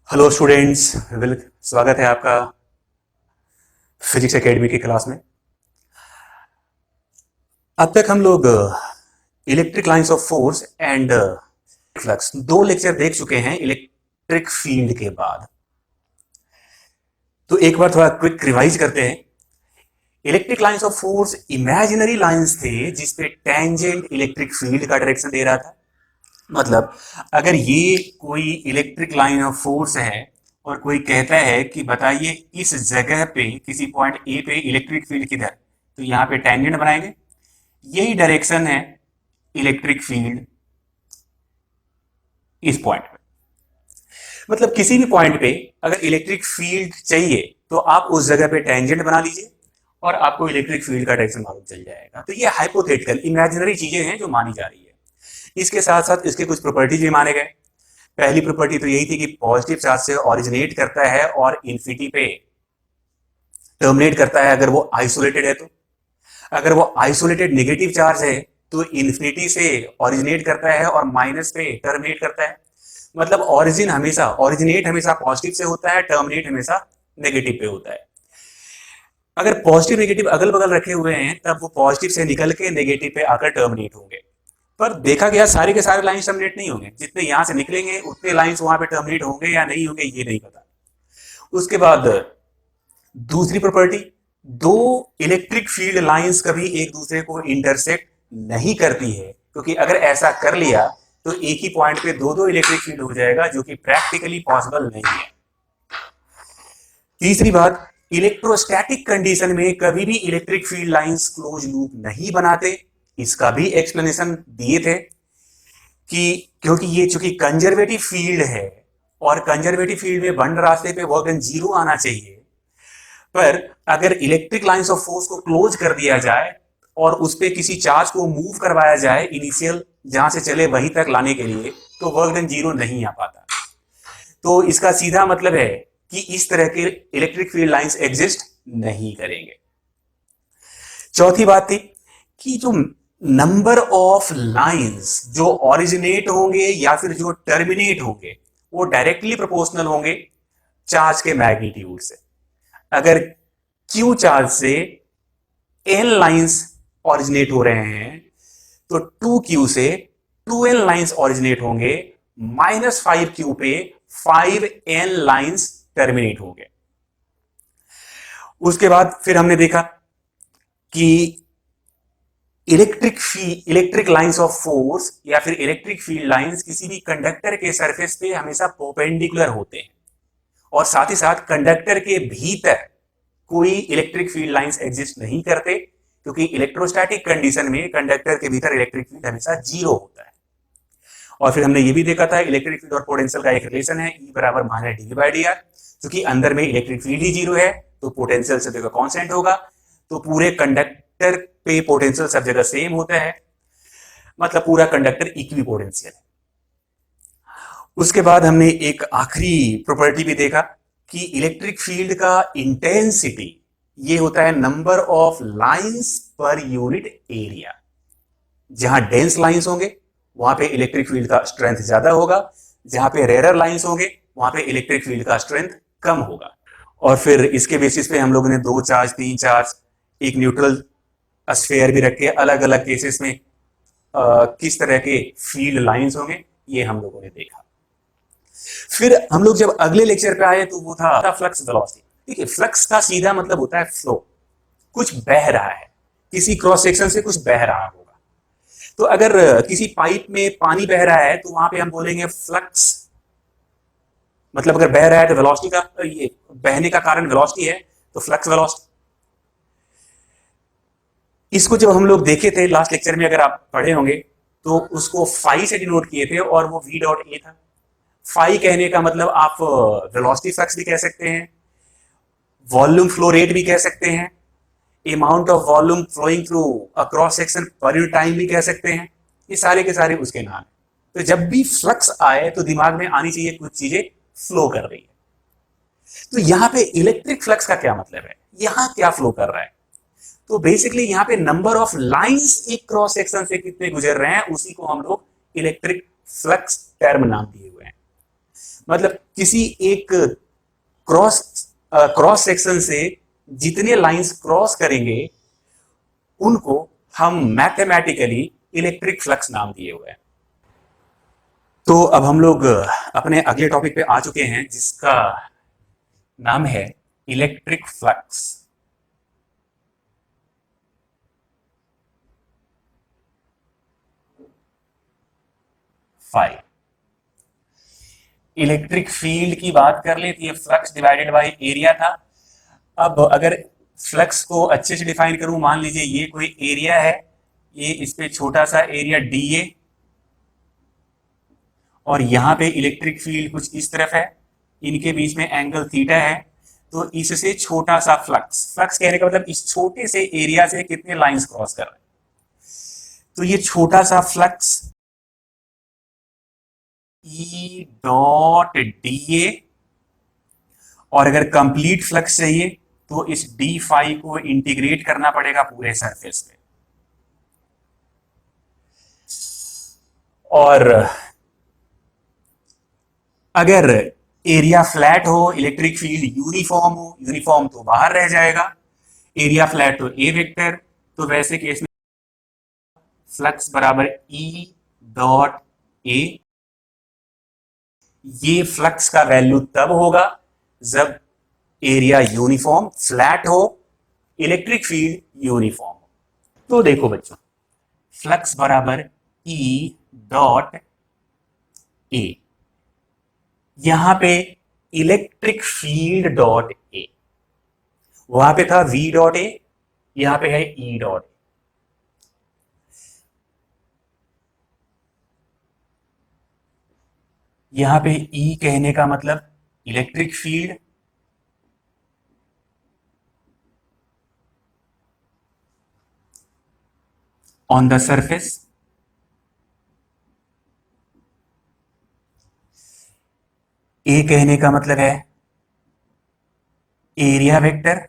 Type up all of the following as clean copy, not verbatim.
Hello students. Well, स्वागत है आपका फिजिक्स एकेडमी की क्लास में। अब तक हम लोग electric lines of force and flux दो लेक्चर देख चुके हैं इलेक्ट्रिक फील्ड के बाद। तो एक बार थोड़ा क्विक रिवाइज करते हैं। Electric lines of force imaginary lines थे जिसपे टेंजेंट इलेक्ट्रिक फील्ड का डायरेक्शन दे रहा था। मतलब अगर ये कोई इलेक्ट्रिक लाइन ऑफ फोर्स है और कोई कहता है कि बताइए इस जगह पे किसी पॉइंट ए पे इलेक्ट्रिक फील्ड किधर, तो यहाँ पे टेंजेंट बनाएंगे। यही डायरेक्शन है इलेक्ट्रिक फील्ड इस पॉइंट पे। मतलब किसी भी पॉइंट पे अगर इलेक्ट्रिक फील्ड चाहिए तो आप उस जगह पे टेंजेंट बना लीजिए और आपको इलेक्ट्रिक फील्ड का डायरेक्शन मालूम चल जाएगा। तो ये हाइपोथेटिकल इमेजिनरी चीजें हैं जो मानी जा रही है। इसके साथ साथ इसके कुछ प्रॉपर्टीज भी माने गए। पहली प्रॉपर्टी तो यही थी कि पॉजिटिव चार्ज से ओरिजिनेट करता है और इन्फिनिटी पे टर्मिनेट करता है अगर वो आइसोलेटेड है। तो अगर वो आइसोलेटेड नेगेटिव चार्ज है तो इन्फिनिटी से ओरिजिनेट करता है और माइनस पे टर्मिनेट करता है। मतलब ओरिजिनेट हमेशा पॉजिटिव से होता है, टर्मिनेट हमेशा नेगेटिव पे होता है। अगर पॉजिटिव नेगेटिव अगल बगल रखे हुए हैं तब वो पॉजिटिव से निकल के नेगेटिव पे आकर टर्मिनेट होंगे। पर देखा गया सारे के सारे लाइंस टर्मिनेट नहीं होंगे। जितने यहां से निकलेंगे उतने लाइंस वहां पे टर्मिनेट होंगे या नहीं होंगे ये नहीं पता। उसके बाद दूसरी प्रॉपर्टी, दो इलेक्ट्रिक फील्ड लाइंस कभी एक दूसरे को इंटरसेक्ट नहीं करती है, क्योंकि अगर ऐसा कर लिया तो एक ही पॉइंट पे दो दो इलेक्ट्रिक फील्ड हो जाएगा जो कि प्रैक्टिकली पॉसिबल नहीं है। तीसरी बात, इलेक्ट्रोस्टैटिक कंडीशन में कभी भी electric field lines close loop नहीं बनाते। इसका भी एक्सप्लेनेशन दिए थे कि क्योंकि ये चूंकि कंजर्वेटिव फील्ड है और कंजर्वेटिव फील्ड में बंद रास्ते पे वर्क डन जीरो आना चाहिए। पर अगर इलेक्ट्रिक लाइंस ऑफ फोर्स को क्लोज कर दिया जाए और उस पर किसी चार्ज को मूव करवाया जाए इनिशियल जहां से चले वहीं तक लाने के लिए, तो वर्क डन जीरो नहीं आ पाता। तो इसका सीधा मतलब है कि इस तरह के इलेक्ट्रिक फील्ड लाइंस एग्जिस्ट नहीं करेंगे। चौथी बात थी कि जो नंबर ऑफ लाइंस जो ओरिजिनेट होंगे या फिर जो टर्मिनेट होंगे वो डायरेक्टली प्रोपोर्शनल होंगे चार्ज के मैग्नीट्यूड से। अगर क्यू चार्ज से एन लाइंस ओरिजिनेट हो रहे हैं तो 2Q से 2N लाइंस ओरिजिनेट होंगे, -5Q पे 5N लाइंस टर्मिनेट होंगे। उसके बाद फिर हमने देखा कि इलेक्ट्रिक लाइंस ऑफ फोर्स या फिर इलेक्ट्रिक फील्ड लाइंस किसी भी कंडक्टर के सरफेस पे हमेशा परपेंडिकुलर होते हैं और साथ ही साथ कंडक्टर के भीतर कोई इलेक्ट्रिक फील्ड लाइंस एग्जिस्ट नहीं करते, क्योंकि इलेक्ट्रोस्टैटिक कंडीशन में कंडक्टर के भीतर इलेक्ट्रिक फील्ड हमेशा जीरो होता है। और फिर हमने ये भी देखा था इलेक्ट्रिक फील्ड और पोटेंशियल का एक रिलेशन है, E बराबर माइनस dV/dr। क्योंकि अंदर में इलेक्ट्रिक फील्ड ही जीरो है तो पोटेंशियल सब जगह कांस्टेंट होगा। तो पूरे कंडक्टर पे पोटेंशियल सब जगह सेम होता है, मतलब पूरा कंडक्टर इक्विपोटेंशियल है। उसके बाद हमने एक आखिरी प्रॉपर्टी भी देखा कि इलेक्ट्रिक फील्ड का इंटेंसिटी ये होता है number of lines per unit area. जहां डेंस लाइंस होंगे वहां पे इलेक्ट्रिक फील्ड का स्ट्रेंथ ज्यादा होगा, जहां पे रेयर लाइंस होंगे वहां पे इलेक्ट्रिक फील्ड का स्ट्रेंथ कम होगा। और फिर इसके बेसिस पे हम लोगों ने 2 चार्ज, 3 चार्ज, एक न्यूट्रल स्फीयर भी रखे अलग अलग केसेस में किस तरह के फील्ड लाइंस होंगे ये हम लोगों ने देखा। फिर हम लोग जब अगले लेक्चर पे आए तो वो था फ्लक्स वेलोसिटी। देखिए, फ्लक्स का सीधा मतलब होता है फ्लो, कुछ बह रहा है, किसी क्रॉस सेक्शन से कुछ बह रहा होगा। तो अगर किसी पाइप में पानी बह रहा है तो वहां पे हम बोलेंगे फ्लक्स। मतलब अगर बह रहा है तो वेलोसिटी का, ये बहने का कारण वेलोसिटी है तो फ्लक्स वेलोसिटी। इसको जब हम लोग देखे थे लास्ट लेक्चर में, अगर आप पढ़े होंगे तो उसको फाई से डिनोट किए थे और वो v डॉट ए था। फाई कहने का मतलब आप वेलोसिटी फ्लक्स भी कह सकते हैं, वॉल्यूम फ्लो रेट भी कह सकते हैं, amount of volume flowing through a cross section per unit time भी कह सकते हैं। ये सारे के सारे उसके नाम है। तो जब भी फ्लक्स आए तो दिमाग में आनी चाहिए कुछ चीजें फ्लो कर रही है। तो यहां पे इलेक्ट्रिक फ्लक्स का क्या मतलब है, यहां क्या फ्लो कर रहा है? तो बेसिकली यहां पे नंबर ऑफ लाइंस एक क्रॉस सेक्शन से कितने गुजर रहे हैं उसी को हम लोग इलेक्ट्रिक फ्लक्स टर्म नाम दिए हुए हैं। मतलब किसी एक क्रॉस क्रॉस सेक्शन से जितने लाइंस क्रॉस करेंगे उनको हम मैथमेटिकली इलेक्ट्रिक फ्लक्स नाम दिए हुए हैं। तो अब हम लोग अपने अगले टॉपिक पे आ चुके हैं जिसका नाम है electric flux. Five, electric field की बात कर ले तो ये फ्लक्स डिवाइडेड बाय एरिया था। अब अगर फ्लक्स को अच्छे से डिफाइन करूं, मान लीजिए ये कोई एरिया है, ये इस पे छोटा सा एरिया डी ए, और यहां पे इलेक्ट्रिक फील्ड कुछ इस तरफ है, इनके बीच में एंगल थीटा है, तो इससे छोटा सा फ्लक्स, फ्लक्स कहने का मतलब इस छोटे से एरिया से कितने लाइंस क्रॉस कर रहे हैं, तो ये छोटा सा flux E dot D A, और अगर कंप्लीट फ्लक्स चाहिए तो इस डी फाई को इंटीग्रेट करना पड़ेगा पूरे सरफेस पे। और अगर एरिया फ्लैट हो, इलेक्ट्रिक फील्ड यूनिफॉर्म हो, यूनिफॉर्म तो बाहर रह जाएगा, एरिया फ्लैट तो ए वेक्टर, तो वैसे केस में फ्लक्स बराबर ई डॉट ए। ये फ्लक्स का वैल्यू तब होगा जब एरिया यूनिफॉर्म फ्लैट हो, इलेक्ट्रिक फील्ड यूनिफॉर्म हो। तो देखो बच्चों, फ्लक्स बराबर ई डॉट ए, यहां पे इलेक्ट्रिक फील्ड डॉट ए, वहां पे था वी डॉट ए, यहां पे है ई डॉट ए। यहां पे ई कहने का मतलब electric field, on the surface, ए कहने का मतलब है एरिया वेक्टर।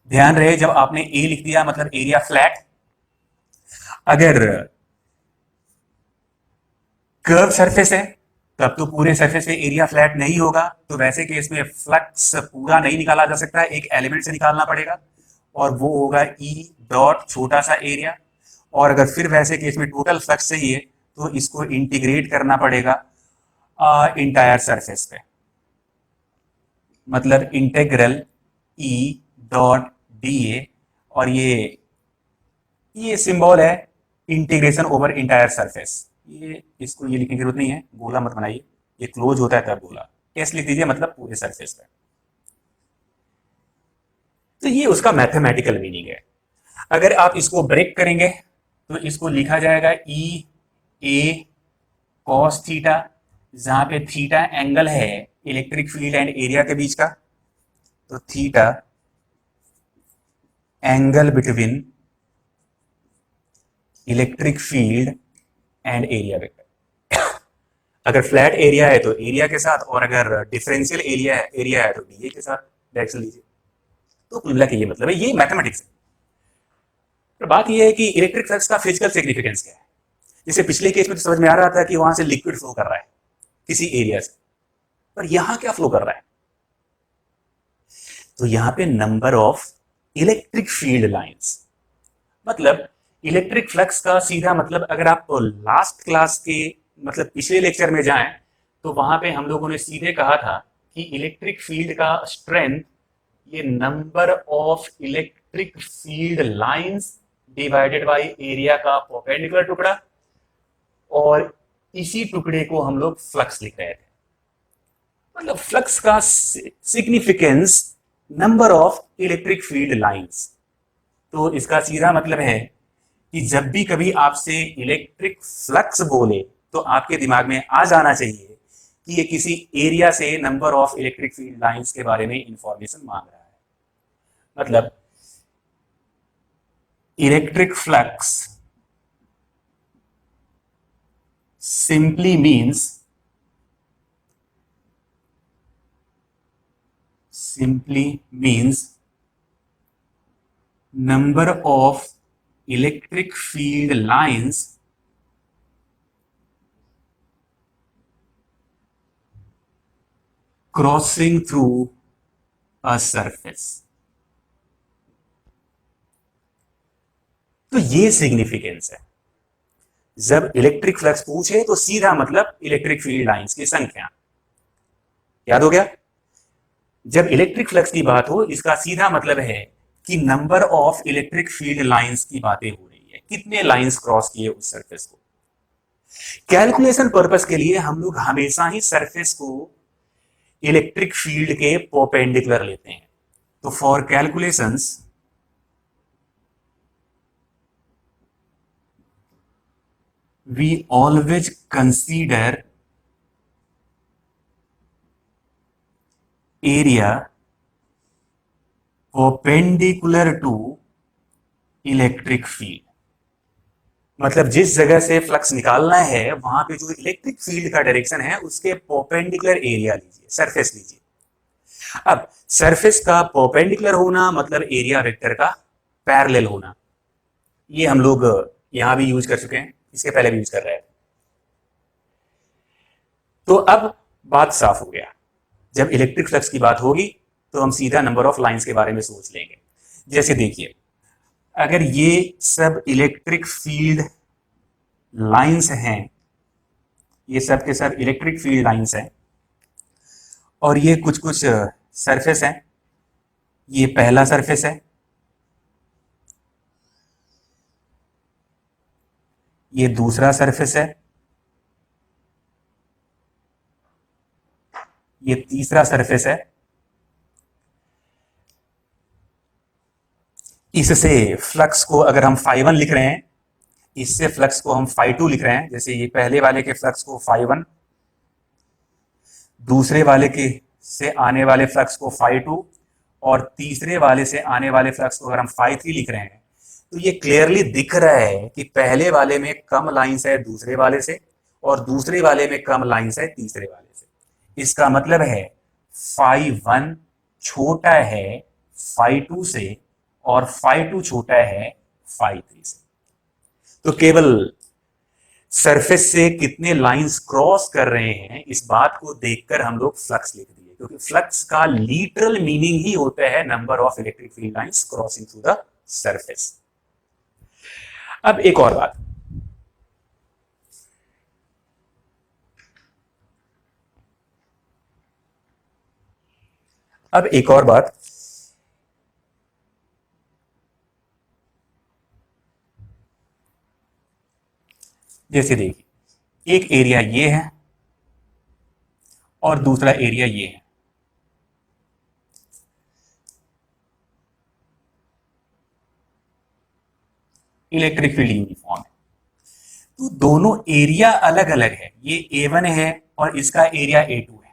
ध्यान रहे जब आपने ए लिख दिया मतलब एरिया फ्लैट, अगर कर्व सरफेस है तब तो पूरे सरफेस पे एरिया फ्लैट नहीं होगा, तो वैसे केस में फ्लक्स पूरा नहीं निकाला जा सकता, एक एलिमेंट से निकालना पड़ेगा, और वो होगा ई डॉट छोटा सा एरिया। और अगर फिर वैसे केस में टोटल फ्लक्स चाहिए तो इसको इंटीग्रेट करना पड़ेगा इंटायर सरफेस पे, मतलब integral E dot D A, और ये सिंबल है इंटीग्रेशन ओवर इंटायर सरफेस। ये इसको ये लिखने की जरूरत नहीं है, गोला मत बनाइए, ये क्लोज होता है तब गोला, कैसे लिख दीजिए मतलब पूरे सरफेस पे। तो ये उसका मैथमेटिकल मीनिंग है। अगर आप इसको ब्रेक करेंगे तो इसको लिखा जाएगा ई ए कॉस थीटा, जहां पे थीटा एंगल है इलेक्ट्रिक फील्ड एंड एरिया के बीच का, तो theta angle between electric field and area vector. अगर फ्लैट एरिया है तो एरिया के साथ, और अगर डिफरेंशियल एरिया है तो डी ए के साथ डायरेक्शन लीजिए। तो कुल मिला के ये मतलब है, ये मैथमेटिक्स है। तो बात ये है कि इलेक्ट्रिक फ्लक्स का फिजिकल सिग्निफिकेंस क्या है। जैसे पिछले केस में तो समझ में आ रहा था कि वहां से लिक्विड फ्लो कर रहा है किसी एरिया से, पर यहां क्या फ्लो कर रहा है, तो यहां पे number of electric field lines, मतलब इलेक्ट्रिक फ्लक्स का सीधा मतलब, अगर आप लास्ट क्लास के मतलब पिछले लेक्चर में जाएं तो वहां पे हम लोगों ने सीधे कहा था कि इलेक्ट्रिक फील्ड का स्ट्रेंथ ये number of electric field lines divided by area का परपेंडिकुलर टुकड़ा, और इसी टुकड़े को हम लोग फ्लक्स लिख रहे थे। मतलब फ्लक्स का significance number of electric field lines. तो इसका सीधा मतलब है कि जब भी कभी आपसे इलेक्ट्रिक फ्लक्स बोले तो आपके दिमाग में आ जाना चाहिए कि ये किसी एरिया से number of electric field lines के बारे में इंफॉर्मेशन मांग रहा है। मतलब electric flux simply means number of electric field lines crossing through a surface. तो ये सिग्निफिकेंस है। जब इलेक्ट्रिक फ्लक्स पूछे तो सीधा मतलब इलेक्ट्रिक फील्ड लाइंस की संख्या। याद हो गया? जब इलेक्ट्रिक फ्लक्स की बात हो इसका सीधा मतलब है कि number of electric field lines की बातें हो रही है, कितने लाइंस क्रॉस किए उस सरफेस को। कैलकुलेशन पर्पस के लिए हम लोग हमेशा ही सरफेस को इलेक्ट्रिक फील्ड के परपेंडिकुलर लेते हैं। तो for calculations we always consider area perpendicular to electric field. मतलब जिस जगह से फ्लक्स निकालना है वहां पे जो इलेक्ट्रिक फील्ड का डायरेक्शन है उसके परपेंडिकुलर एरिया लीजिए, सरफेस लीजिए। अब सरफेस का परपेंडिकुलर होना मतलब एरिया वेक्टर का पैरेलल होना। ये हम लोग यहां भी यूज कर चुके हैं, इसके पहले भी यूज कर रहे हैं। तो अब बात साफ हो गया। जब इलेक्ट्रिक फ्लक्स की बात होगी तो हम सीधा नंबर ऑफ लाइंस के बारे में सोच लेंगे। जैसे देखिए, अगर ये सब इलेक्ट्रिक फील्ड लाइंस हैं, ये सब के सब इलेक्ट्रिक फील्ड लाइंस हैं, और ये कुछ कुछ सरफेस हैं। ये पहला सरफेस है, ये दूसरा सरफेस है, ये तीसरा सरफेस है। इससे फ्लक्स को अगर हम φ1 लिख रहे हैं, इससे फ्लक्स को हम φ2 लिख रहे हैं। जैसे ये पहले वाले के फ्लक्स को φ1, दूसरे वाले के से आने वाले फ्लक्स को φ2, और तीसरे वाले से आने वाले फ्लक्स को अगर हम φ3 लिख रहे हैं, तो ये क्लियरली दिख रहा है कि पहले वाले में कम लाइंस है दूसरे वाले से, और दूसरे वाले में कम लाइंस है तीसरे वाले से। इसका मतलब है φ1 छोटा है φ2 से, और φ2 छोटा है φ3 से। तो केवल सरफेस से कितने लाइंस क्रॉस कर रहे हैं इस बात को देखकर हम लोग फ्लक्स लिख दिए, क्योंकि फ्लक्स का लिटरल मीनिंग ही होता है number of electric field lines crossing through the surface. अब एक और बात, जैसे देखिए, एक एरिया ये है और दूसरा एरिया ये है। इलेक्ट्रिक फील्ड यूनिफॉर्म है, तो दोनों एरिया अलग अलग है। ये A1 है और इसका एरिया A2 है।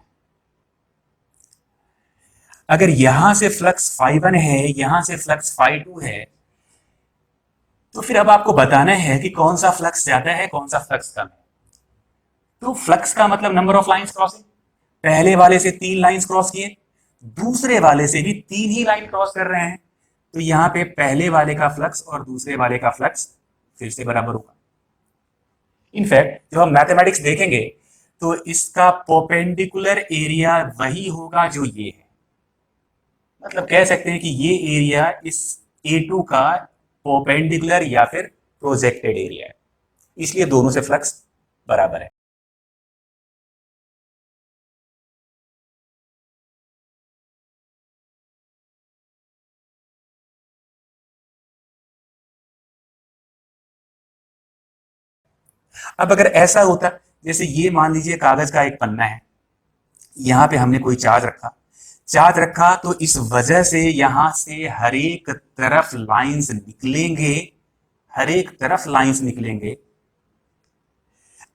अगर यहां से फ्लक्स φ1 है, यहां से फ्लक्स φ2 है, तो फिर अब आपको बताना है कि कौन सा फ्लक्स ज्यादा है कौन सा फ्लक्स कम है। तो फ्लक्स का मतलब नंबर ऑफ लाइंस क्रॉसिंग। पहले वाले से 3 लाइंस क्रॉस किए, दूसरे वाले से भी 3 ही लाइन क्रॉस कर रहे हैं, तो यहां पे पहले वाले का फ्लक्स और दूसरे वाले का फ्लक्स फिर से बराबर होगा। इनफैक्ट जब हम मैथमेटिक्स देखेंगे तो इसका परपेंडिकुलर एरिया वही होगा जो ये है। मतलब कह सकते हैं कि ये एरिया इस A2 का परपेंडिकुलर या फिर प्रोजेक्टेड एरिया है, इसलिए दोनों से फ्लक्स बराबर है। अब अगर ऐसा होता, जैसे ये मान लीजिए कागज का एक पन्ना है, यहां पे हमने कोई चार्ज रखा, तो इस वजह से यहां से हर एक तरफ लाइंस निकलेंगे, हर एक तरफ लाइंस निकलेंगे।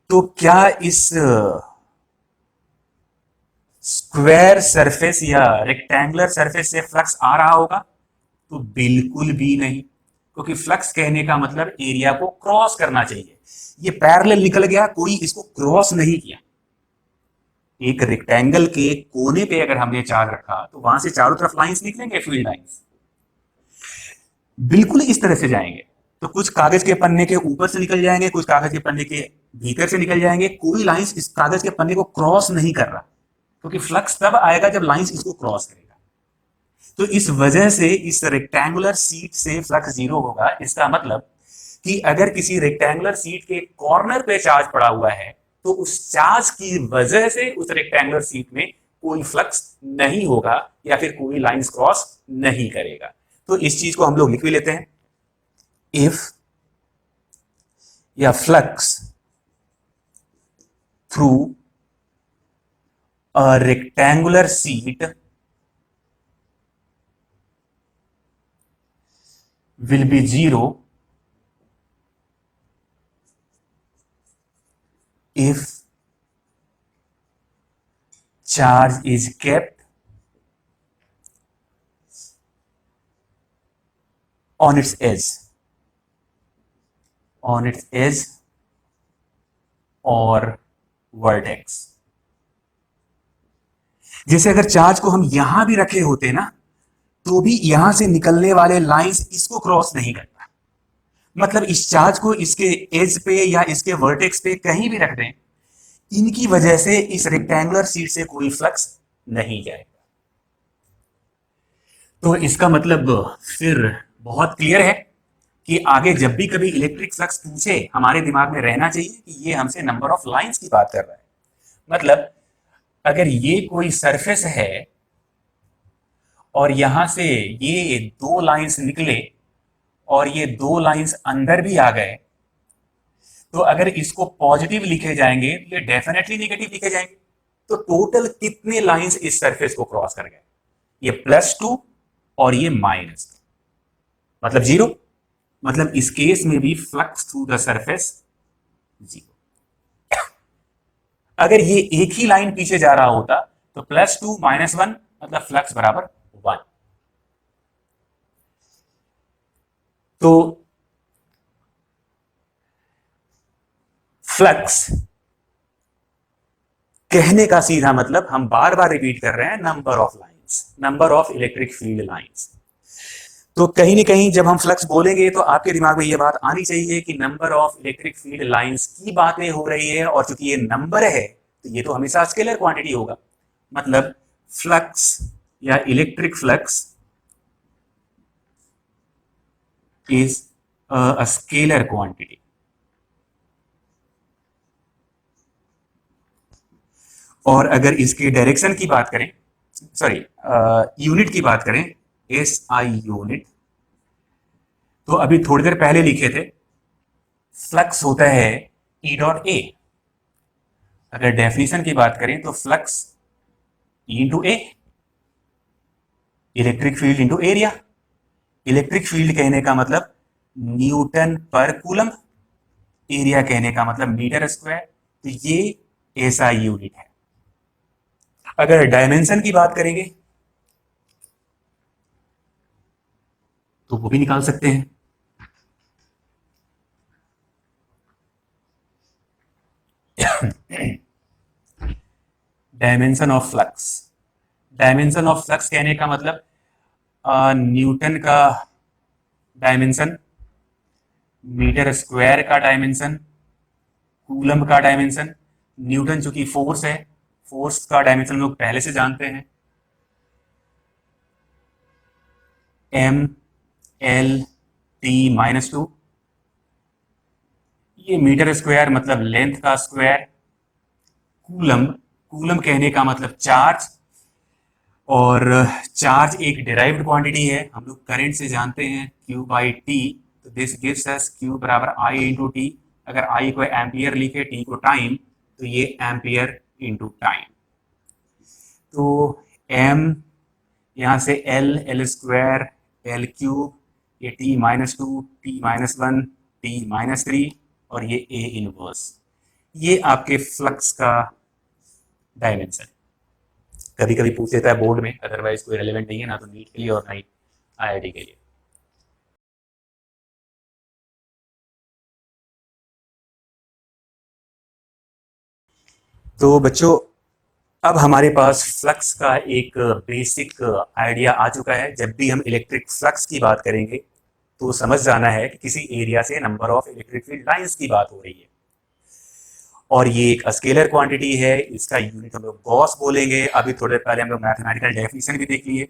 तो क्या इस स्क्वायर सरफेस या रेक्टेंगुलर सरफेस से फ्लक्स आ रहा होगा? तो बिल्कुल भी नहीं, क्योंकि फ्लक्स कहने का मतलब एरिया को क्रॉस करना चाहिए। ये पैरेलल निकल गया, कोई इसको क्रॉस नहीं किया। एक रेक्टेंगल के कोने पे अगर हमने चार्ज रखा तो वहां से चारों तरफ लाइंस निकलेंगे, फील्ड लाइंस बिल्कुल इस तरह से जाएंगे। तो कुछ कागज के पन्ने के ऊपर से निकल जाएंगे, कुछ कागज के पन्ने के भीतर से निकल जाएंगे। कोई लाइंस इस कागज के पन्ने को क्रॉस नहीं कर रहा, क्योंकि फ्लक्स तब आएगा जब लाइंस इसको क्रॉस करेगा। तो इस वजह से इस रेक्टेंगुलर सीट से फ्लक्स जीरो होगा। इसका मतलब कि अगर किसी रेक्टेंगुलर सीट के कॉर्नर पे चार्ज पड़ा हुआ है तो उस चार्ज की वजह से उस रेक्टेंगुलर सीट में कोई फ्लक्स नहीं होगा या फिर कोई लाइंस क्रॉस नहीं करेगा। तो इस चीज को हम लोग लिख भी लेते हैं, इफ या flux through a rectangular seat will be zero if charge is kept on its edge or vertex। जैसे अगर चार्ज को हम यहां भी रखे होते ना तो भी यहां से निकलने वाले लाइंस इसको क्रॉस नहीं करता। मतलब इस चार्ज को इसके एज पे या इसके वर्टेक्स पे कहीं भी रख दें, इनकी वजह से इस रेक्टेंगुलर सीट से कोई फ्लक्स नहीं जाएगा। तो इसका मतलब फिर बहुत क्लियर है कि आगे जब भी कभी इलेक्ट्रिक फ्लक्स पूछे हमारे दिमाग में रहना चाहिए कि ये हमसे नंबर ऑफ लाइंस की बात कर रहा है। मतलब अगर ये कोई सरफेस है और यहां से ये दो लाइंस निकले और ये दो लाइंस अंदर भी आ गए, तो अगर इसको पॉजिटिव लिखे जाएंगे तो ये डेफिनेटली नेगेटिव लिखे जाएंगे। तो टोटल कितने लाइंस इस सरफेस को क्रॉस कर गए? ये +2 और ये -2, मतलब 0। मतलब इस केस में भी फ्लक्स थ्रू द सरफेस 0। अगर ये एक ही लाइन पीछे जा रहा होता तो +2 -1 मतलब फ्लक्स बराबर 1। तो फ्लक्स कहने का सीधा मतलब, हम बार बार रिपीट कर रहे हैं, number of lines, number of electric field lines. तो कहीं ना कहीं जब हम फ्लक्स बोलेंगे तो आपके दिमाग में यह बात आनी चाहिए कि number of electric field lines की बातें हो रही है, और चूंकि ये नंबर है तो ये तो हमेशा स्केलर क्वांटिटी होगा। मतलब फ्लक्स या electric flux is a scalar quantity. और अगर इसके डायरेक्शन की बात करें, सॉरी यूनिट की बात करें, SI यूनिट, तो अभी थोड़ी देर पहले लिखे थे फ्लक्स होता है E.A। अगर डेफिनेशन की बात करें तो flux E/A, electric field into area. Electric field कहने का मतलब न्यूटन पर कूलम, एरिया कहने का मतलब मीटर स्क्वायर। तो ये SI यूनिट है। अगर डायमेंशन की बात करेंगे तो वो भी निकाल सकते हैं। Dimension of flux, dimension of flux कहने का मतलब न्यूटन का डायमेंशन, मीटर स्क्वायर का डायमेंशन, कूलम का डायमेंशन। न्यूटन चूंकि फोर्स है, फोर्स का डायमेंशन लोग पहले से जानते हैं, M/L/T-2। ये मीटर स्क्वायर मतलब लेंथ का स्क्वायर। कूलम, कूलम कहने का मतलब चार्ज, और चार्ज एक डिराइव्ड क्वांटिटी है, हम लोग करंट से जानते हैं Q/T। तो दिस गिव्स अस Q बराबर I इंटू टी। अगर I को एम्पियर लिखे, T को टाइम, तो ये एम्पियर इंटू टाइम। तो M यहां से L स्क्वायर, L क्यूब, ये T-2, T-1, T-3, और ये A इनवर्स। ये आपके फ्लक्स का डायमेंशन। कभी कभी पूछ लेता है बोर्ड में, अदरवाइज कोई रेलेवेंट नहीं है, ना तो नीट के लिए और ना ही IIT के लिए। तो बच्चों, अब हमारे पास फ्लक्स का एक बेसिक आइडिया आ चुका है। जब भी हम इलेक्ट्रिक फ्लक्स की बात करेंगे तो समझ जाना है कि किसी एरिया से number of electric field lines की बात हो रही है। और ये एक स्केलर क्वांटिटी है, इसका यूनिट हम लोग गॉस बोलेंगे। अभी थोड़े पहले हम लोग मैथमेटिकल डेफिनेशन भी देख लिए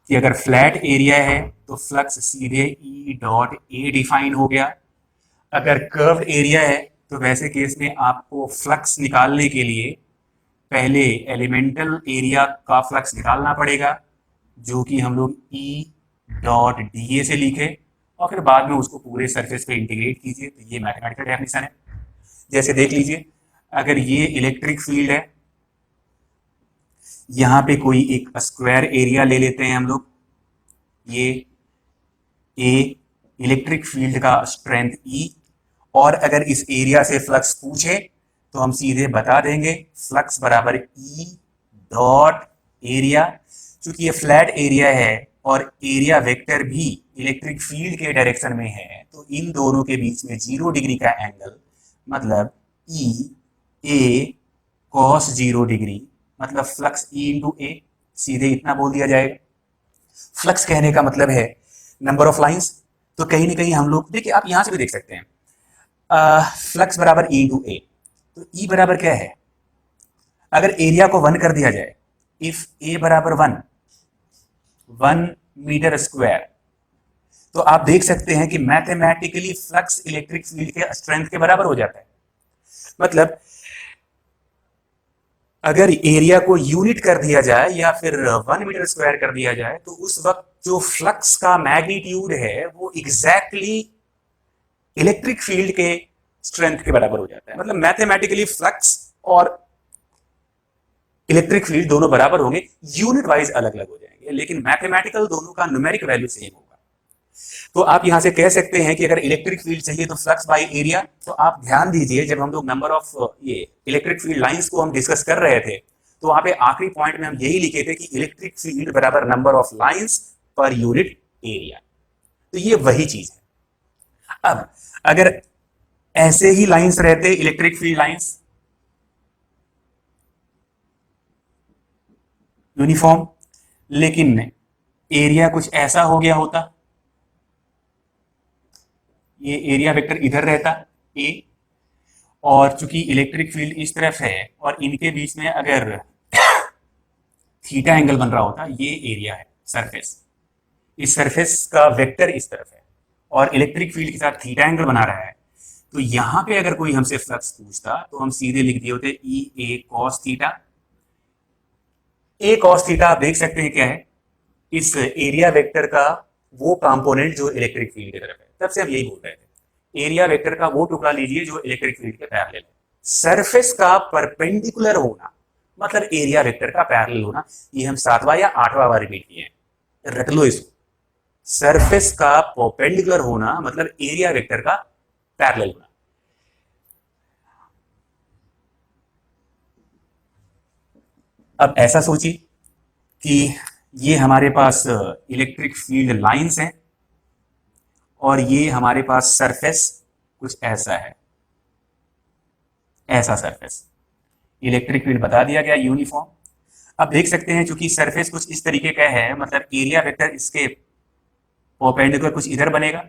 कि अगर फ्लैट एरिया है तो फ्लक्स सीधे ई डॉट ए डिफाइन हो गया। अगर कर्व्ड एरिया है तो वैसे केस में आपको फ्लक्स निकालने के लिए पहले एलिमेंटल एरिया का फ्लक्स निकालना पड़ेगा, जो कि हम लोग ई डॉट डी ए से लिखे, और फिर बाद में उसको पूरे सरफेस पे इंटीग्रेट कीजिए। तो ये मैथमेटिकल डेफिनेशन है। जैसे देख लीजिए, अगर ये इलेक्ट्रिक फील्ड है, यहाँ पे कोई एक स्क्वायर एरिया ले लेते हैं हम लोग, ये ए इलेक्ट्रिक फील्ड का स्ट्रेंथ ई, और अगर इस एरिया से फ्लक्स पूछे तो हम सीधे बता देंगे फ्लक्स बराबर ई डॉट एरिया। चूंकि ये फ्लैट एरिया है और एरिया वेक्टर भी इलेक्ट्रिक फील्ड के डायरेक्शन में है, तो इन दोनों के बीच में 0 डिग्री का एंगल, मतलब ई ए कॉस 0 डिग्री, मतलब फ्लक्स ई इंटू ए, सीधे इतना बोल दिया जाएगा। फ्लक्स कहने का मतलब है नंबर ऑफ लाइंस। तो कहीं ना कहीं हम लोग देखिए, आप यहां से भी देख सकते हैं, फ्लक्स बराबर ई इंटू ए। तो ई बराबर क्या है, अगर एरिया को 1 कर दिया जाए, इफ ए बराबर 1 मीटर स्क्वायर, तो आप देख सकते हैं कि मैथमेटिकली फ्लक्स इलेक्ट्रिक फील्ड के स्ट्रेंथ के बराबर हो जाता है। मतलब अगर एरिया को यूनिट कर दिया जाए या फिर 1 मीटर स्क्वायर कर दिया जाए, तो उस वक्त जो फ्लक्स का मैग्नीट्यूड है वो एग्जैक्टली इलेक्ट्रिक फील्ड के स्ट्रेंथ के बराबर हो जाता है। मतलब मैथमेटिकली फ्लक्स और इलेक्ट्रिक फील्ड दोनों बराबर होंगे, यूनिट वाइज अलग अलग हो जाएंगे, लेकिन मैथमेटिकल दोनों का न्यूमेरिक वैल्यू सेम होगा। तो आप यहां से कह सकते हैं कि अगर इलेक्ट्रिक फील्ड चाहिए तो फ्लक्स बाय एरिया। तो आप ध्यान दीजिए, जब हम लोग नंबर ऑफ ये इलेक्ट्रिक फील्ड लाइंस को हम डिस्कस कर रहे थे, तो वहां पे आखिरी पॉइंट में हम यही लिखे थे कि इलेक्ट्रिक फील्ड बराबर number of lines per unit area. तो ये वही चीज है। अब अगर ऐसे ही लाइंस रहते, इलेक्ट्रिक फील्ड लाइंस यूनिफॉर्म, लेकिन एरिया कुछ ऐसा हो गया होता, ये एरिया वेक्टर इधर रहता ए, और चूंकि इलेक्ट्रिक फील्ड इस तरफ है और इनके बीच में अगर थीटा एंगल बन रहा होता, ये एरिया है सरफेस, इस सरफेस का वेक्टर इस तरफ है और इलेक्ट्रिक फील्ड के साथ थीटा एंगल बना रहा है, तो यहां पे अगर कोई हमसे फ्लक्स पूछता तो हम सीधे लिख दिए होते ई ए कॉस थीटा। ए कॉस थीटा आप देख सकते हैं क्या है, इस एरिया वेक्टर का वो कंपोनेंट जो इलेक्ट्रिक फील्ड की तरफ है। तब से हम यही बोल रहे थे, एरिया वेक्टर का वो टुकड़ा लीजिए जो इलेक्ट्रिक फील्ड के पैरेलल है। सरफेस का परपेंडिकुलर होना मतलब एरिया वेक्टर का पैरेलल होना। ये हम 7वां या 8वां बार रिपीट किए हैं, रट लो इसको। सरफेस का परपेंडिकुलर होना मतलब एरिया वेक्टर का पैरेलल होना। अब ऐसा सोचिए कि ये हमारे पास इलेक्ट्रिक फील्ड लाइंस हैं और ये हमारे पास सरफेस कुछ ऐसा है, ऐसा सरफेस। इलेक्ट्रिक फील्ड बता दिया गया यूनिफॉर्म। अब देख सकते हैं चूंकि सरफेस कुछ इस तरीके का है, मतलब एरिया वेक्टर इसके परपेंडिकुलर कुछ इधर बनेगा,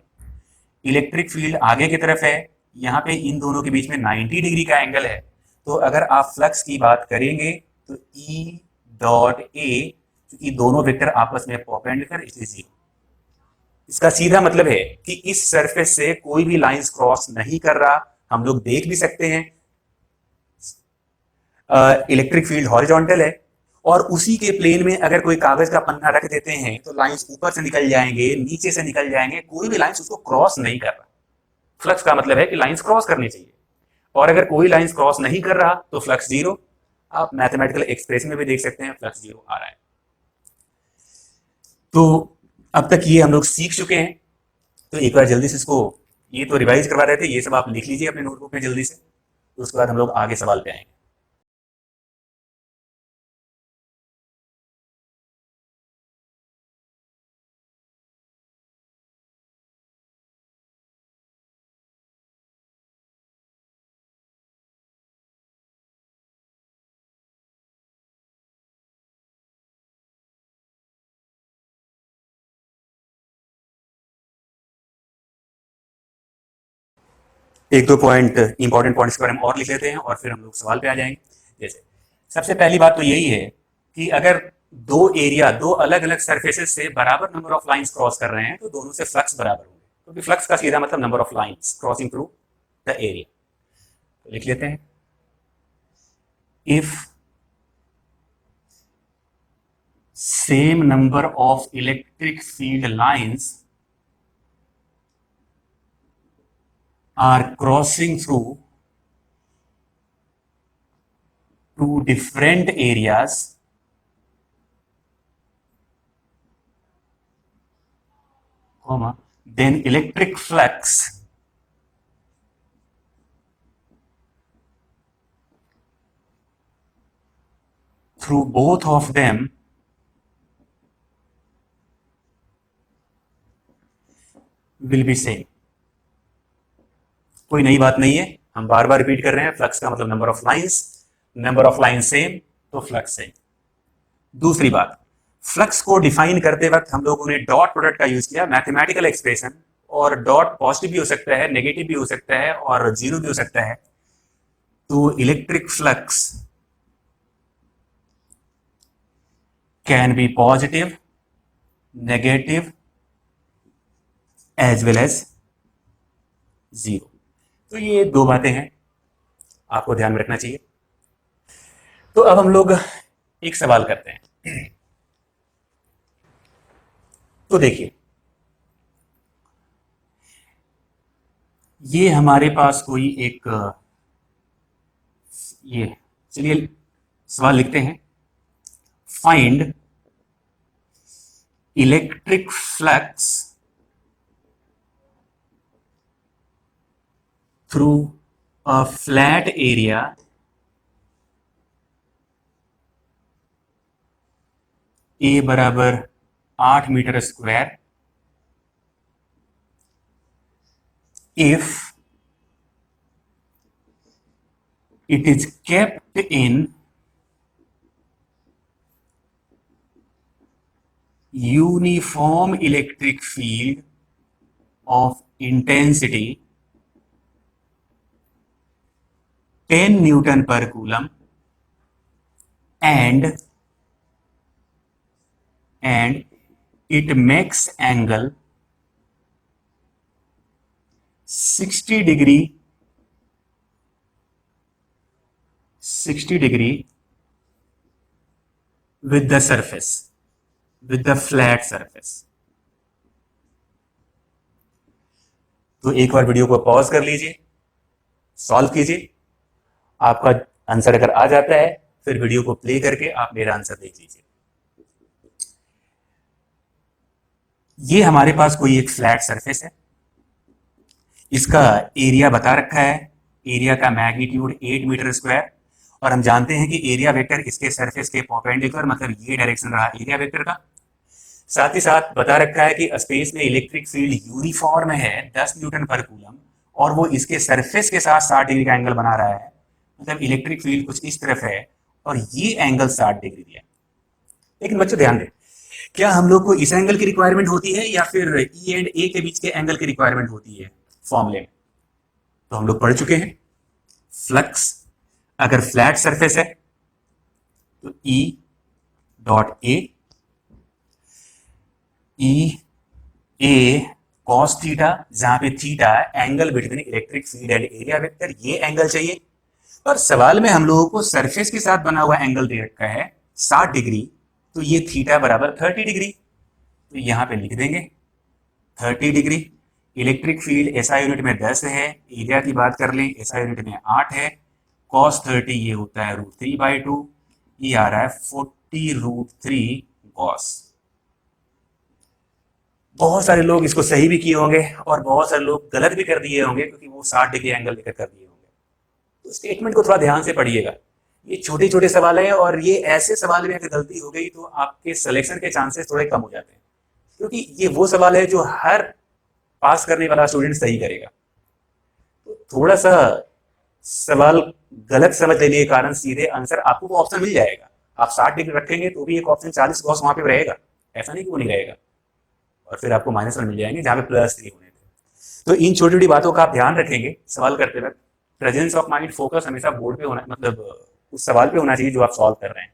इलेक्ट्रिक फील्ड आगे की तरफ है, यहाँ पे इन दोनों के बीच में 90 डिग्री का एंगल है। तो अगर आप फ्लक्स की बात करेंगे तो ई डॉट ए, क्योंकि दोनों वेक्टर आपस में परपेंडिकुलर इसलिए 0। इसका सीधा मतलब है कि इस सरफेस से कोई भी लाइंस क्रॉस नहीं कर रहा। हम लोग देख भी सकते हैं इलेक्ट्रिक फील्ड हॉरिजॉन्टल है, और उसी के प्लेन में अगर कोई कागज का पन्ना रख देते हैं तो लाइंस ऊपर से निकल जाएंगे, नीचे से निकल जाएंगे, कोई भी लाइंस उसको क्रॉस नहीं कर रहा। फ्लक्स का मतलब है कि लाइंस क्रॉस करनी चाहिए, और अगर कोई लाइंस क्रॉस नहीं कर रहा तो फ्लक्स 0। आप मैथमेटिकल एक्सप्रेशन में भी देख सकते हैं फ्लक्स 0 आ रहा है। तो अब तक ये हम लोग सीख चुके हैं, तो एक बार जल्दी से इसको, ये तो रिवाइज करवा रहे थे, ये सब आप लिख लीजिए अपने नोटबुक में जल्दी से, तो उसके बाद हम लोग आगे सवाल पे आएंगे। एक दो पॉइंट इंपॉर्टेंट पॉइंट्स के बारे में और लिख लेते हैं और फिर हम लोग सवाल पे आ जाएंगे। जैसे सबसे पहली बात तो यही है कि अगर दो अलग अलग सरफेसेस से बराबर नंबर ऑफ लाइंस क्रॉस कर रहे हैं तो दोनों से फ्लक्स बराबर होंगे, क्योंकि फ्लक्स का सीधा मतलब number of lines crossing through the area. तो लिख लेते हैं, if same number of electric field lines are crossing through two different areas, then electric flux through both of them will be same। कोई नई बात नहीं है, हम बार बार रिपीट कर रहे हैं, फ्लक्स का मतलब नंबर ऑफ लाइन सेम तो फ्लक्स सेम। दूसरी बात, फ्लक्स को डिफाइन करते वक्त हम लोगों ने डॉट प्रोडक्ट का यूज किया, मैथमेटिकल एक्सप्रेशन, और डॉट पॉजिटिव भी हो सकता है, नेगेटिव भी हो सकता है और जीरो भी हो सकता है। तो electric flux can be positive, negative as well as zero. तो ये दो बातें हैं, आपको ध्यान में रखना चाहिए। तो अब हम लोग एक सवाल करते हैं। तो देखिए, ये हमारे पास कोई एक, ये चलिए सवाल लिखते हैं, find electric flux through a flat area A बराबर 8 meter square if it is kept in uniform electric field of intensity 10 Newton per coulomb and it makes angle 60 degree with the surface, with the flat surface। तो एक बार video को pause कर लीजिए, solve कीजिए, आपका answer अगर आ जाता है फिर वीडियो को प्ले करके आप मेरा आंसर देख लीजिए। ये हमारे पास कोई एक फ्लैट सरफेस है, इसका एरिया बता रखा है, एरिया का मैग्नीट्यूड 8 मीटर स्क्वायर, और हम जानते हैं कि एरिया वेक्टर इसके सरफेस के परपेंडिकुलर, मतलब ये डायरेक्शन रहा एरिया वेक्टर का। साथ ही साथ बता रखा है कि स्पेस में इलेक्ट्रिक फील्ड यूनिफॉर्म है 10 न्यूटन पर कूलम, और वो इसके सरफेस के साथ 60 डिग्री का एंगल बना रहा है, मतलब इलेक्ट्रिक फील्ड कुछ इस तरफ है और ये एंगल 60 डिग्री दिया। लेकिन बच्चों ध्यान दें, क्या हम लोग को इस एंगल की रिक्वायरमेंट होती है या फिर ई एंड ए के बीच के एंगल की रिक्वायरमेंट होती है फॉर्मूले में? तो हम लोग पढ़ चुके हैं, फ्लक्स अगर फ्लैट सरफेस है तो E dot A cos theta, जहां पे theta angle between electric field and area vector, ये एंगल चाहिए। और सवाल में हम लोगों को सरफेस के साथ बना हुआ एंगल दे रखा है 60 डिग्री, तो ये थीटा बराबर 30 डिग्री, तो यहां पे लिख देंगे 30 degree. Electric field SI unit में 10 है, एरिया की बात कर लें एसआई यूनिट में 8 है, cos 30 ये होता है √3/2, ये आ रहा है 40√3 cos। बहुत सारे लोग इसको सही भी किए होंगे और बहुत सारे लोग गलत भी कर दिए होंगे, क्योंकि वो 60 डिग्री एंगल लेकर कर दिए होंगे। तो स्टेटमेंट को थोड़ा ध्यान से पढ़िएगा, ये छोटे छोटे सवाल हैं और ये ऐसे सवाल में अगर गलती हो गई तो आपके सिलेक्शन के चांसेस थोड़े कम हो जाते हैं, क्योंकि ये वो सवाल है जो हर पास करने वाला स्टूडेंट सही करेगा। तो थोड़ा सा सवाल गलत समझ लेने के कारण सीधे आंसर आपको वो ऑप्शन मिल जाएगा। आप 60 डिग्री रखेंगे तो भी एक ऑप्शन 40 वहां पे रहेगा, ऐसा नहीं कि वो नहीं रहेगा, और फिर आपको -1 मिल जाएंगे जहां पे +3 होने थे। तो इन छोटी छोटी बातों का आप ध्यान रखेंगे सवाल करते वक्त। प्रेजेंस ऑफ माइंड, फोकस हमेशा बोर्ड पे होना, मतलब उस सवाल पे होना चाहिए जो आप सॉल्व कर रहे हैं।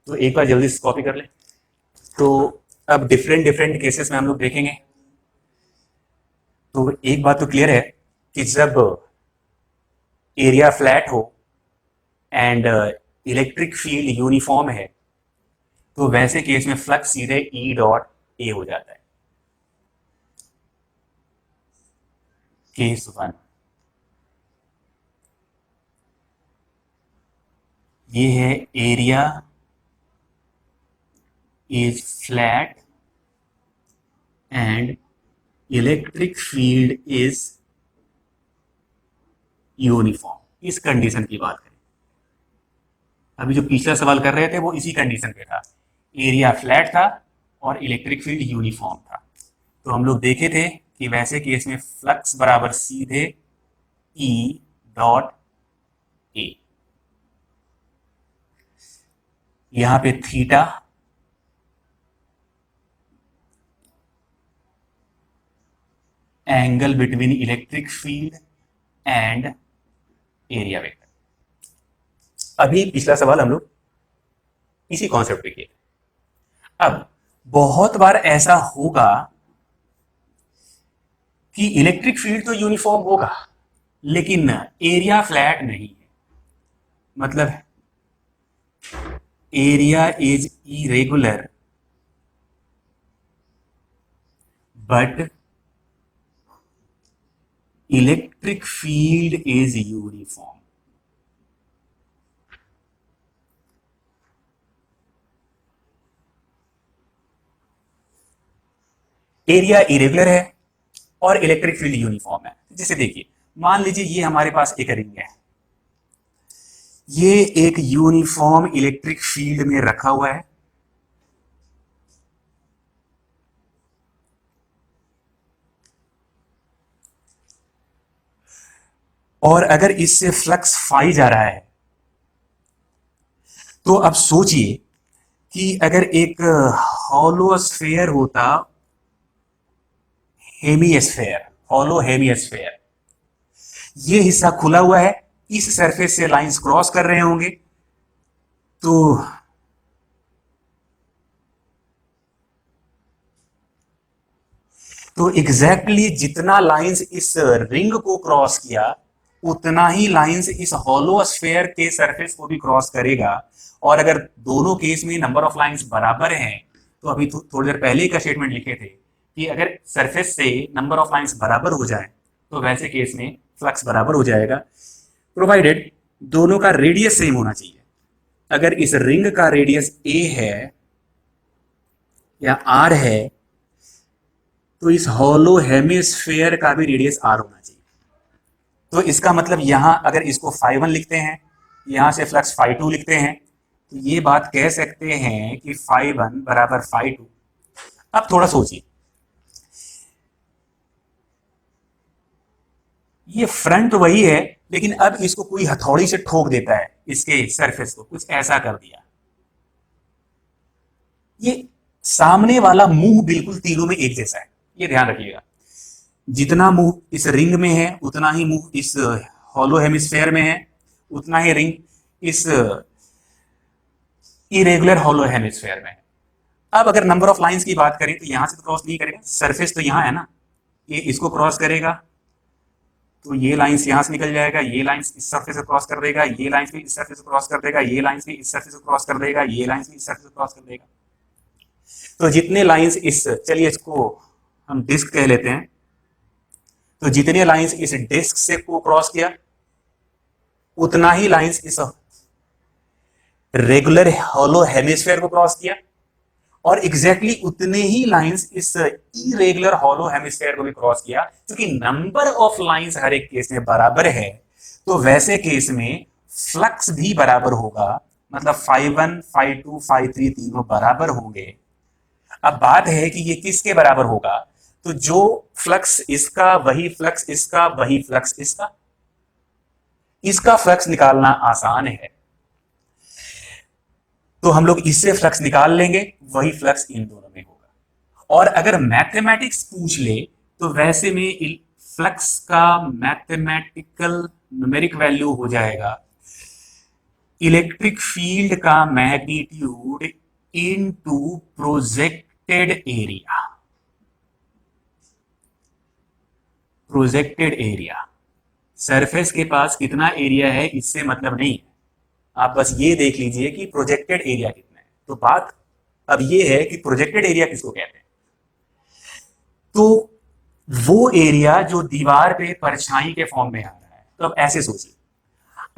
तो एक बार जल्दी से कॉपी कर लें। तो अब डिफरेंट डिफरेंट केसेस में हम लोग देखेंगे। तो एक बात तो क्लियर है कि जब एरिया फ्लैट हो एंड इलेक्ट्रिक फील्ड यूनिफॉर्म है तो वैसे केस में फ्लक्स सीधे ई डॉट ए हो जाता है। केस 1, ये है area is flat and electric field is uniform. इस कंडीशन की बात करें, अभी जो पिछला सवाल कर रहे थे वो इसी कंडीशन पे था, एरिया फ्लैट था और इलेक्ट्रिक फील्ड यूनिफॉर्म था। तो हम लोग देखे थे कि वैसे केस में फ्लक्स बराबर सीधे ई डॉट ए, यहां पे theta angle between electric field and area vector. अभी पिछला सवाल हम लोग इसी कॉन्सेप्ट पे किए। अब बहुत बार ऐसा होगा कि इलेक्ट्रिक फील्ड तो यूनिफॉर्म होगा लेकिन एरिया फ्लैट नहीं है, मतलब area is irregular but electric field is uniform. Area irregular है और इलेक्ट्रिक फील्ड यूनिफॉर्म है। जैसे देखिए, मान लीजिए ये हमारे पास एक रिंग है, ये एक यूनिफॉर्म इलेक्ट्रिक फील्ड में रखा हुआ है और अगर इससे फ्लक्स फाई जा रहा है तो अब सोचिए कि अगर एक हॉलो स्फेयर होता, हेमिस्फेयर, हॉलो हेमिस्फेयर, ये हिस्सा खुला हुआ है, इस सरफेस से लाइंस क्रॉस कर रहे होंगे, तो एग्जैक्टली जितना लाइंस इस रिंग को क्रॉस किया उतना ही लाइंस इस हॉलो स्फेयर के सरफेस को भी क्रॉस करेगा। और अगर दोनों केस में नंबर ऑफ लाइंस बराबर हैं, तो अभी थोड़ी देर पहले का स्टेटमेंट लिखे थे कि अगर सरफेस से नंबर ऑफ लाइंस बराबर हो जाए तो वैसे केस में फ्लक्स बराबर हो जाएगा, प्रोवाइडेड दोनों का रेडियस सेम होना चाहिए। अगर इस रिंग का रेडियस ए है या आर है तो इस हॉलो हेमिस्फेयर का भी रेडियस आर होना चाहिए। तो इसका मतलब यहां अगर इसको φ1 लिखते हैं, यहां से फ्लक्स φ2 लिखते हैं, तो ये बात कह सकते हैं कि φ1 बराबर φ2। अब थोड़ा सोचिए, ये फ्रंट वही है लेकिन अब इसको कोई हथौड़ी से ठोक देता है, इसके सरफेस को कुछ ऐसा कर दिया, ये सामने वाला मुंह बिल्कुल तीनों में एक जैसा है, ये ध्यान रखिएगा। जितना मुंह इस रिंग में है उतना ही मुंह इस हॉलो हेमिस्फेयर में है, उतना ही रिंग इस इरेगुलर हॉलो हेमिस्फेयर में है। अब अगर नंबर ऑफ लाइंस की बात करें तो यहां से तो क्रॉस नहीं करेगा, सरफेस तो यहां है ना, ये इसको क्रॉस करेगा तो ये लाइंस यहां से निकल जाएगा, ये लाइंस इस सरफेस से क्रॉस कर देगा, ये लाइंस भी इस सरफेस से क्रॉस कर देगा, ये लाइंस भी इस सरफेस से क्रॉस कर देगा, ये लाइंस भी इस सरफेस से क्रॉस कर देगा। तो जितने लाइंस इस, चलिए इसको हम डिस्क कह लेते हैं, तो जितने लाइंस इस डिस्क से को क्रॉस किया उतना ही लाइंस इस रेगुलर हॉलो हेमिस्फेयर को क्रॉस किया और एग्जैक्टली उतने ही लाइंस इस इरेगुलर हॉलो हेमिस्फेयर को भी क्रॉस किया। क्योंकि नंबर ऑफ लाइंस हर एक केस में बराबर है तो वैसे केस में फ्लक्स भी बराबर होगा, मतलब φ1 φ2 φ3 तीनों बराबर होंगे। अब बात है कि ये किसके बराबर होगा, तो जो फ्लक्स इसका वही फ्लक्स इसका वही फ्लक्स इसका, इसका फ्लक्स निकालना आसान है तो हम लोग इससे फ्लक्स निकाल लेंगे, वही फ्लक्स इन दोनों में होगा। और अगर मैथमेटिक्स पूछ ले तो वैसे में फ्लक्स का मैथमेटिकल न्यूमेरिक वैल्यू हो जाएगा इलेक्ट्रिक फील्ड का magnitude into projected area. Projected area, surface के पास कितना एरिया है इससे मतलब नहीं है, आप बस ये देख लीजिए कि प्रोजेक्टेड एरिया कितना है। तो बात अब ये है कि प्रोजेक्टेड एरिया किसको कहते हैं। तो वो एरिया जो दीवार पे परछाई के फॉर्म में आता है। तो अब ऐसे सोचिए,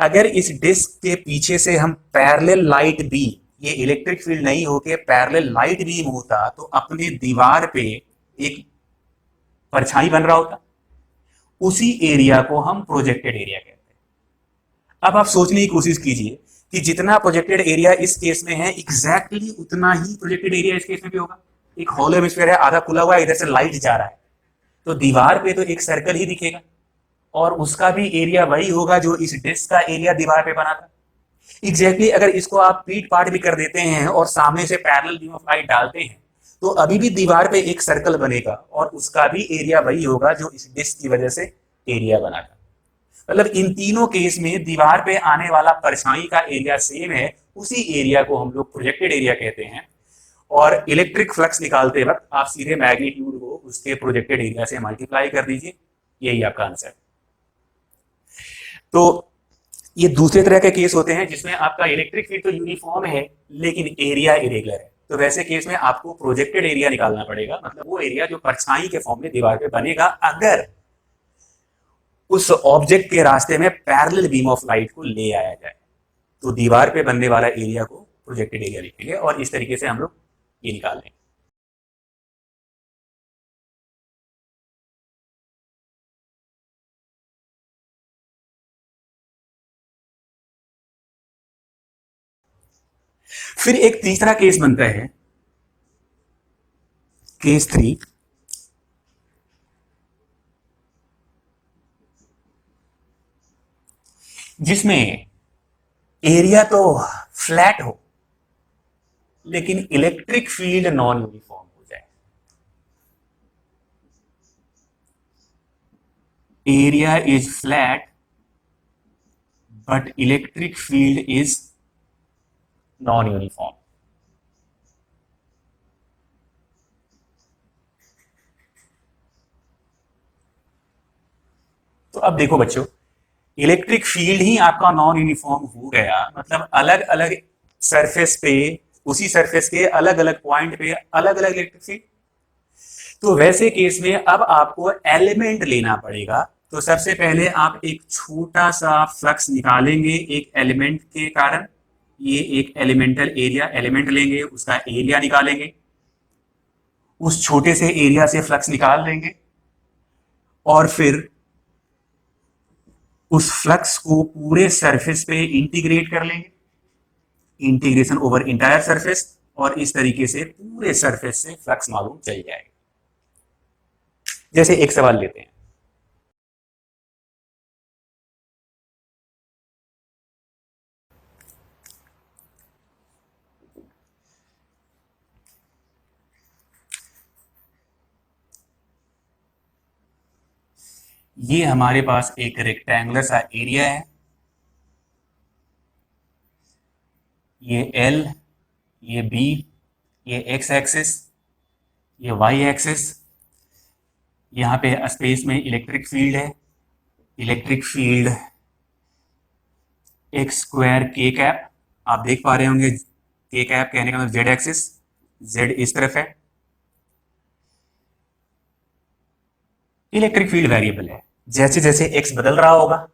अगर इस डिस्क के पीछे से हम पैरेलल लाइट बीम, ये इलेक्ट्रिक फील्ड नहीं होके पैरेलल लाइट बीम होता तो अपने दीवार पे एक परछाई बन रहा होता, उसी एरिया को हम प्रोजेक्टेड एरिया कहते हैं। अब आप सोचने की कोशिश कीजिए कि जितना प्रोजेक्टेड एरिया इस केस में है एग्जैक्टली उतना ही प्रोजेक्टेड एरिया इस केस में भी होगा। एक हॉलो हेमिस्फीयर है, आधा खुला हुआ है, इधर से लाइट जा रहा है, तो दीवार पे तो एक सर्कल ही दिखेगा और उसका भी एरिया वही होगा जो इस डिस्क का एरिया दीवार पे बना था। एग्जैक्टली अगर इसको आप पीट पाट भी कर देते हैं और सामने से पैरेलल बीम ऑफ लाइट डालते हैं तो अभी भी दीवार पे एक सर्कल बनेगा और उसका भी एरिया वही होगा जो इस डिस्क की वजह से एरिया बना था। मतलब इन तीनों केस में दीवार पे आने वाला परछाई का एरिया सेम है, उसी एरिया को हम लोग प्रोजेक्टेड एरिया कहते हैं। और इलेक्ट्रिक फ्लक्स निकालते वक्त आप सीधे मैग्नीट्यूड को उसके प्रोजेक्टेड एरिया से मल्टीप्लाई कर दीजिए, यही आपका आंसर। तो ये दूसरे तरह के केस होते हैं जिसमें आपका इलेक्ट्रिक फील्ड तो यूनिफॉर्म है लेकिन एरिया इरेगुलर है। तो वैसे केस में आपको प्रोजेक्टेड एरिया निकालना पड़ेगा, मतलब वो एरिया जो परछाई के फॉर्म में दीवार पे बनेगा अगर उस ऑब्जेक्ट के रास्ते में पैरेलल बीम ऑफ लाइट को ले आया जाए। तो दीवार पे बनने वाला एरिया को प्रोजेक्टेड एरिया लिखेंगे और इस तरीके से हम लोग ये निकाल लेंगे। फिर एक तीसरा केस बनता है, केस 3, जिसमें एरिया तो फ्लैट हो लेकिन इलेक्ट्रिक फील्ड नॉन यूनिफॉर्म हो जाए। Area is flat but electric field is non uniform. तो अब देखो बच्चों, इलेक्ट्रिक फील्ड ही आपका नॉन यूनिफॉर्म हो गया, मतलब अलग अलग सरफेस पे, उसी सरफेस के अलग अलग पॉइंट पे अलग अलग इलेक्ट्रिक फील्ड। तो वैसे केस में अब आपको एलिमेंट लेना पड़ेगा। तो सबसे पहले आप एक छोटा सा फ्लक्स निकालेंगे एक एलिमेंट के कारण, ये एक एलिमेंटल एरिया एलिमेंट लेंगे, उसका एरिया निकालेंगे, उस छोटे से एरिया से फ्लक्स निकाल लेंगे और फिर उस फ्लक्स को पूरे सरफेस पे इंटीग्रेट कर लेंगे, इंटीग्रेशन ओवर इंटायर सरफेस, और इस तरीके से पूरे सरफेस से फ्लक्स मालूम चल जाएगा। जैसे एक सवाल लेते हैं, ये हमारे पास एक रेक्टेंगुलर सा एरिया है, ये एल, ये बी, ये एक्स एक्सिस, ये वाई एक्सिस, यहाँ पे स्पेस में इलेक्ट्रिक फील्ड है, इलेक्ट्रिक फील्ड एक्स स्क्वायर के कैप, आप देख पा रहे होंगे के कैप कहने का मतलब जेड एक्सिस, जेड इस तरफ है। इलेक्ट्रिक फील्ड वेरिएबल है, जैसे जैसे एक्स बदल रहा होगा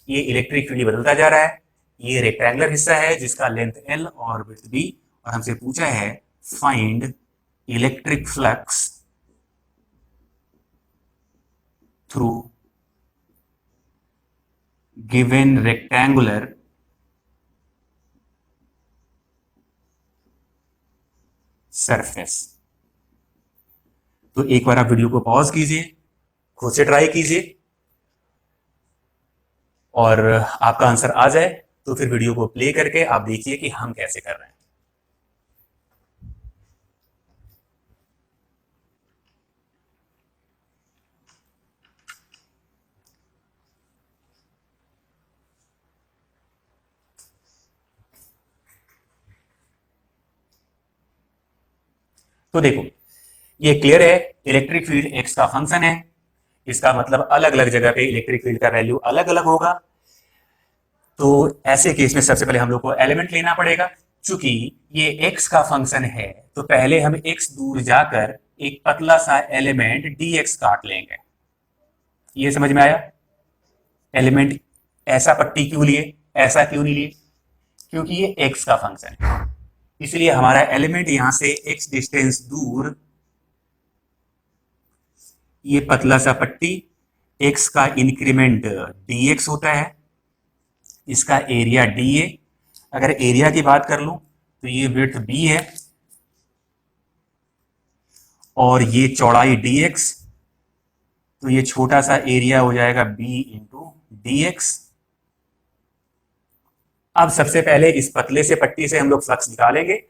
ये इलेक्ट्रिक फील्ड बदलता जा रहा है। ये रेक्टेंगुलर हिस्सा है जिसका लेंथ एल और विड्थ बी, और हमसे पूछा है find electric flux through given rectangular surface. तो एक बार आप वीडियो को पॉज कीजिए, खुद से ट्राई कीजिए, और आपका आंसर आ जाए तो फिर वीडियो को प्ले करके आप देखिए कि हम कैसे कर रहे हैं। तो देखो ये क्लियर है, इलेक्ट्रिक फील्ड एक्स का फंक्शन है, इसका मतलब अलग अलग जगह पे इलेक्ट्रिक फील्ड का वैल्यू अलग अलग होगा। तो ऐसे केस में सबसे पहले हम लोग को एलिमेंट लेना पड़ेगा। चूंकि ये x का फंक्शन है तो पहले हम x दूर जाकर एक पतला सा एलिमेंट dx काट लेंगे। ये समझ में आया? एलिमेंट ऐसा पट्टी क्यों लिए, ऐसा क्यों नहीं लिए? क्योंकि ये x का फंक्शन है, इसलिए हमारा एलिमेंट यहां से x डिस्टेंस दूर ये पतला सा पट्टी, x का इंक्रीमेंट dx होता है, इसका एरिया dA। अगर एरिया की बात कर लूं तो ये विड्थ b है और ये चौड़ाई dx, तो ये छोटा सा एरिया हो जाएगा b इंटू dx। अब सबसे पहले इस पतले से पट्टी से हम लोग फ्लक्स निकालेंगे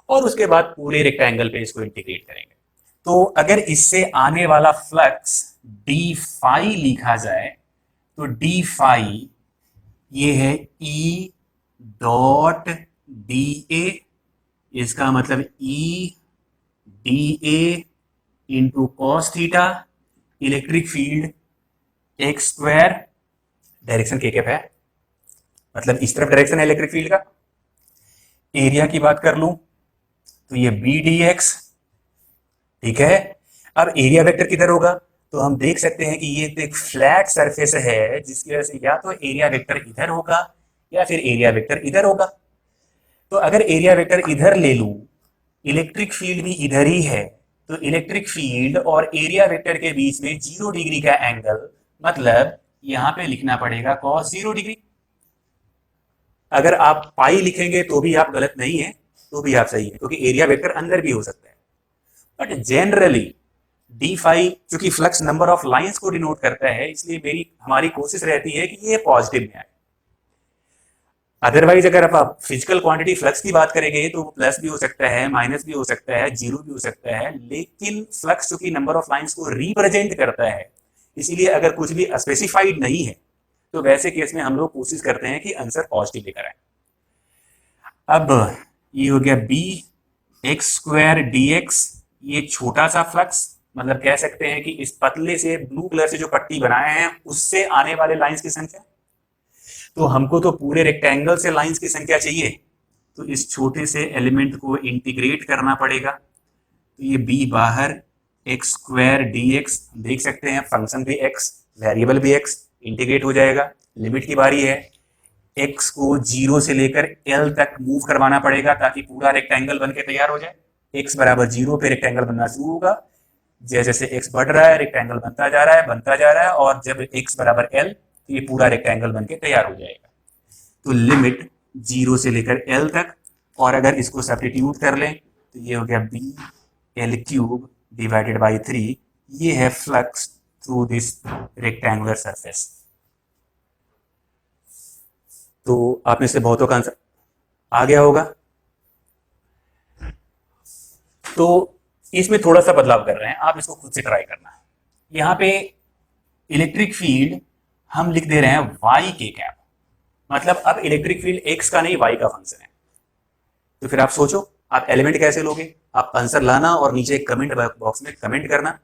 और उसके बाद पूरे रेक्टेंगल पे इसको इंटीग्रेट करेंगे। तो अगर इससे आने वाला फ्लक्स डी फाई लिखा जाए तो डी फाई ये है ई डॉट डी ए, इसका मतलब E D A into cos theta, electric field x square, direction के कैप है, मतलब इस तरफ डायरेक्शन है इलेक्ट्रिक फील्ड का। एरिया की बात कर लूं तो ये बी डी एक्स, ठीक है। अब एरिया वेक्टर किधर होगा? तो हम देख सकते हैं कि ये तो एक फ्लैट सरफेस है जिसकी वजह से या तो एरिया वेक्टर इधर होगा या फिर एरिया वेक्टर इधर होगा। तो अगर एरिया वेक्टर इधर ले लूं, इलेक्ट्रिक फील्ड भी इधर ही है, तो इलेक्ट्रिक फील्ड और एरिया वेक्टर के बीच में 0 डिग्री का एंगल, मतलब यहां पे लिखना पड़ेगा cos 0 डिग्री। अगर आप पाई लिखेंगे तो भी आप गलत नहीं है, तो भी आप सही है, क्योंकि एरिया वेक्टर अंदर भी हो सकता है। बट जनरली डी फाई चूंकि फ्लक्स नंबर ऑफ लाइंस को डिनोट करता है, इसलिए हमारी कोशिश रहती है कि ये पॉजिटिव में आए। अदरवाइज अगर आप फिजिकल क्वांटिटी फ्लक्स की बात करेंगे तो प्लस भी हो सकता है, माइनस भी हो सकता है, जीरो भी हो सकता है, लेकिन फ्लक्स चूंकि नंबर ऑफ लाइंस को रिप्रेजेंट करता है, इसीलिए अगर कुछ भी स्पेसिफाइड नहीं है तो वैसे केस में हम लोग कोशिश करते हैं कि आंसर पॉजिटिव लेकर आए। अब ये हो गया B X square D X, ये छोटा सा फ्लक्स, मतलब कह सकते हैं कि इस पतले से ब्लू कलर से जो पट्टी बनाए हैं उससे आने वाले लाइंस की संख्या। तो हमको तो पूरे रेक्टेंगल से लाइंस की संख्या चाहिए, तो इस छोटे से एलिमेंट को इंटीग्रेट करना पड़ेगा। तो ये b बाहर एक्स स्क्वायर डी एक्स, देख सकते हैं फंक्शन भी x, वेरिएबल भी x, इंटीग्रेट हो जाएगा। लिमिट की बारी है, x को 0 से लेकर l तक मूव करवाना पड़ेगा ताकि पूरा रेक्टेंगल बनके तैयार हो जाए। x बराबर 0 पे रेक्टेंगल बनना शुरू होगा, जैसे जैसे x बढ़ रहा है रेक्टेंगल बनता जा रहा है, बनता जा रहा है, और जब x बराबर l तो ये पूरा रेक्टेंगल बनके तैयार हो जाएगा। तो लिमिट 0 से लेकर l तक, और अगर इसको सब्स्टिट्यूट कर लें तो ये हो गया b l cube divided by 3, ये है flux through this rectangular surface. तो आप में से बहुतों का आंसर आ गया होगा। तो इसमें थोड़ा सा बदलाव कर रहे हैं, आप इसको खुद से ट्राई करना है। यहाँ पे इलेक्ट्रिक फील्ड हम लिख दे रहे हैं y के कैप, मतलब अब इलेक्ट्रिक फील्ड x का नहीं y का फंक्शन है। तो फिर आप सोचो आप एलिमेंट कैसे लोगे? आप आंसर लाना और नीचे कमेंट बॉक्स में कमेंट करना।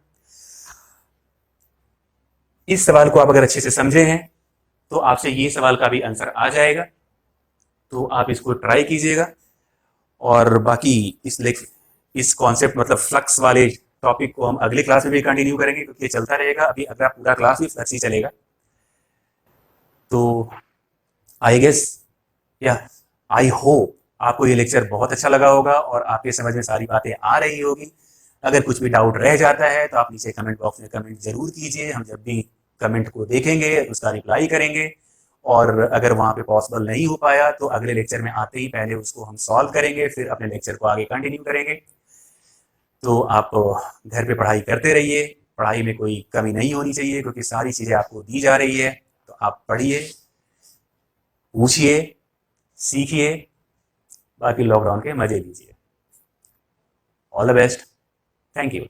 इस सवाल को आप अगर अच्छे से समझे हैं तो आपसे ये सवाल का भी आंसर आ जाएगा, तो आप इसको ट्राई कीजिएगा। और बाकी इस कॉन्सेप्ट मतलब फ्लक्स वाले टॉपिक को हम अगले क्लास में भी कंटिन्यू करेंगे, क्योंकि ये चलता रहेगा। अभी अगला पूरा क्लास भी फ्लक्स ही चलेगा। तो आई गेस या आई होप आपको ये लेक्चर बहुत अच्छा लगा होगा और आपके समझ में सारी बातें आ रही होगी। अगर कुछ भी डाउट रह जाता है तो आप नीचे कमेंट बॉक्स में कमेंट जरूर कीजिए, हम जब भी कमेंट को देखेंगे उसका रिप्लाई करेंगे। और अगर वहाँ पे पॉसिबल नहीं हो पाया तो अगले लेक्चर में आते ही पहले उसको हम सॉल्व करेंगे, फिर अपने लेक्चर को आगे कंटिन्यू करेंगे। तो आप घर पे पढ़ाई करते रहिए, पढ़ाई में कोई कमी नहीं होनी चाहिए, क्योंकि सारी चीज़ें आपको दी जा रही है। तो आप पढ़िए, पूछिए, सीखिए, बाकी लॉकडाउन के मजे लीजिए। All the best, thank you.